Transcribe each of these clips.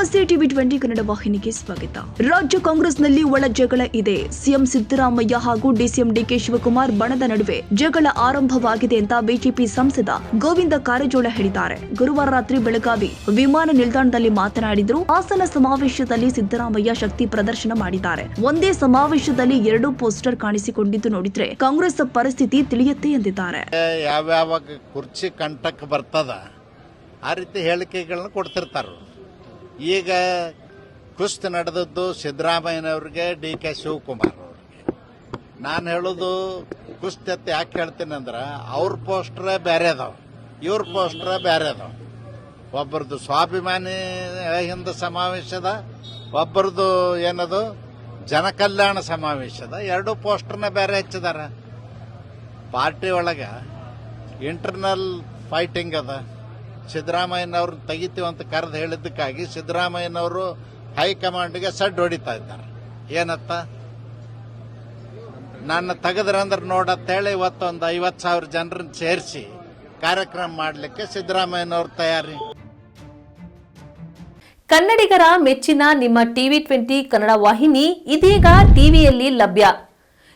ನಮಸ್ತೆ ಟಿವಿ 20 ಕನ್ನಡ ವಾಹಿನಿಗೆ ಸ್ವಾಗತ. ರಾಜ್ಯ ಕಾಂಗ್ರೆಸ್ನಲ್ಲಿ ಒಳ ಜಗಳ ಇದೆ. ಸಿಎಂ ಸಿದ್ದರಾಮಯ್ಯ ಹಾಗೂ ಡಿಸಿಎಂ ಡಿಕೆ ಶಿವಕುಮಾರ್ ಬಣದ ನಡುವೆ ಜಗಳ ಆರಂಭವಾಗಿದೆ ಅಂತ ಬಿಜೆಪಿ ಸಂಸದ ಗೋವಿಂದ ಕಾರಜೋಳ ಹೇಳಿದ್ದಾರೆ. ಗುರುವಾರ ರಾತ್ರಿ ಬೆಳಗಾವಿ ವಿಮಾನ ನಿಲ್ದಾಣದಲ್ಲಿ ಮಾತನಾಡಿದ್ರು. ಹಾಸನ ಸಮಾವೇಶದಲ್ಲಿ ಸಿದ್ದರಾಮಯ್ಯ ಶಕ್ತಿ ಪ್ರದರ್ಶನ ಮಾಡಿದ್ದಾರೆ. ಒಂದೇ ಸಮಾವೇಶದಲ್ಲಿ 2 ಪೋಸ್ಟರ್ ಕಾಣಿಸಿಕೊಂಡಿದ್ದು ನೋಡಿದ್ರೆ ಕಾಂಗ್ರೆಸ್ ಪರಿಸ್ಥಿತಿ ತಿಳಿಯುತ್ತೆ ಎಂದಿದ್ದಾರೆ. ಯಾವ್ಯಾವ ಕುರ್ಚಿ ಕಂಟಕ್ಕೆ ಬರ್ತದ ಆ ರೀತಿ ಹೇಳಿಕೆಗಳನ್ನ ಕೊಡ್ತಿರ್ತಾರ. ಈಗ ಕುಸ್ತಿ ನಡೆದದ್ದು ಸಿದ್ದರಾಮಯ್ಯನವ್ರಿಗೆ, ಡಿ ಕೆ ಶಿವಕುಮಾರ್ ಅವ್ರಿಗೆ. ನಾನು ಹೇಳೋದು ಕುಸ್ತಿ ಅಂತ ಯಾಕೆ ಹೇಳ್ತೀನಿ ಅಂದ್ರೆ, ಅವ್ರ ಪೋಸ್ಟ್ರೇ ಬೇರೆ ಅದಾವ, ಇವ್ರ ಪೋಸ್ಟ್ರೇ ಬೇರೆ ಅದಾವ. ಒಬ್ಬರದು ಸ್ವಾಭಿಮಾನಿ ಹಿಂದ ಸಮಾವೇಶದ, ಒಬ್ಬರದು ಏನದು ಜನಕಲ್ಯಾಣ ಸಮಾವೇಶದ. 2 ಪೋಸ್ಟರ್ನ ಬೇರೆ ಹಚ್ಚಿದಾರ. ಪಾರ್ಟಿ ಒಳಗೆ ಇಂಟರ್ನಲ್ ಫೈಟಿಂಗ್ ಅದ. ಸಿದ್ದರಾಮಯ್ಯನವ್ರನ್ನ ತೆಗಿತೀವಿ ಅಂತ ಕರೆದು ಹೇಳಿದ್ದಕ್ಕಾಗಿ ಸಿದ್ದರಾಮಯ್ಯನವರು ಹೈಕಮಾಂಡ್ಗೆ ಸಡ್ಡು ಹೊಡಿತಾ ಇದ್ದಾರೆ. ಏನತ್ತ, ನನ್ನ ತೆಗೆದ್ರಂದ್ರೆ ನೋಡತ್ತೇಳಿ ಇವತ್ತೊಂದು 50,000 ಜನರನ್ನ ಸೇರಿಸಿ ಕಾರ್ಯಕ್ರಮ ಮಾಡಲಿಕ್ಕೆ ಸಿದ್ದರಾಮಯ್ಯನವ್ರ ತಯಾರಿ. ಕನ್ನಡಿಗರ ಮೆಚ್ಚಿನ ನಿಮ್ಮ ಟಿವಿ 20 ಕನ್ನಡ ವಾಹಿನಿ ಇದೀಗ ಟಿವಿಯಲ್ಲಿ ಲಭ್ಯ.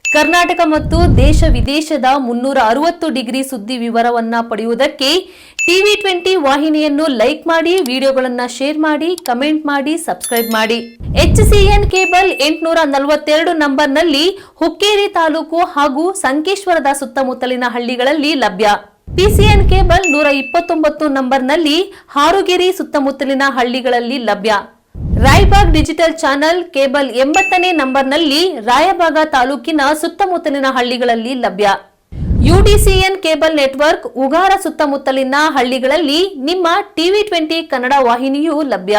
ಕರ್ನಾಟಕ ಮತ್ತು ದೇಶ ವಿದೇಶದ 360 ಡಿಗ್ರಿ ಸುದ್ದಿ ವಿವರವನ್ನ ಪಡೆಯುವುದಕ್ಕೆ ಟಿವಿ 20 ವಾಹಿನಿಯನ್ನು ಲೈಕ್ ಮಾಡಿ, ವಿಡಿಯೋಗಳನ್ನು ಶೇರ್ ಮಾಡಿ, ಕಮೆಂಟ್ ಮಾಡಿ, ಸಬ್ಸ್ಕ್ರೈಬ್ ಮಾಡಿ. HCN ಕೇಬಲ್ 842 ನಂಬರ್ನಲ್ಲಿ ಹುಕ್ಕೇರಿ ತಾಲೂಕು ಹಾಗೂ ಸಂಕೇಶ್ವರದ ಸುತ್ತಮುತ್ತಲಿನ ಹಳ್ಳಿಗಳಲ್ಲಿ ಲಭ್ಯ. PCN ಕೇಬಲ್ 129 ನಂಬರ್ನಲ್ಲಿ ಹಾರುಗೆರೆ ಸುತ್ತಮುತ್ತಲಿನ ಹಳ್ಳಿಗಳಲ್ಲಿ ಲಭ್ಯ. ರಾಯಬಾಗ್ ಡಿಜಿಟಲ್ ಚಾನೆಲ್ ಕೇಬಲ್ 80ನೇ ನಂಬರ್ನಲ್ಲಿ ರಾಯಬಾಗ ತಾಲೂಕಿನ ಸುತ್ತಮುತ್ತಲಿನ ಹಳ್ಳಿಗಳಲ್ಲಿ ಲಭ್ಯ. UDCN ಕೇಬಲ್ ನೆಟ್ವರ್ಕ್ ಉಗಾರ ಸುತ್ತಮುತ್ತಲಿನ ಹಳ್ಳಿಗಳಲ್ಲಿ ನಿಮ್ಮ ಟಿವಿ 20 ಕನ್ನಡ ವಾಹಿನಿಯೂ ಲಭ್ಯ.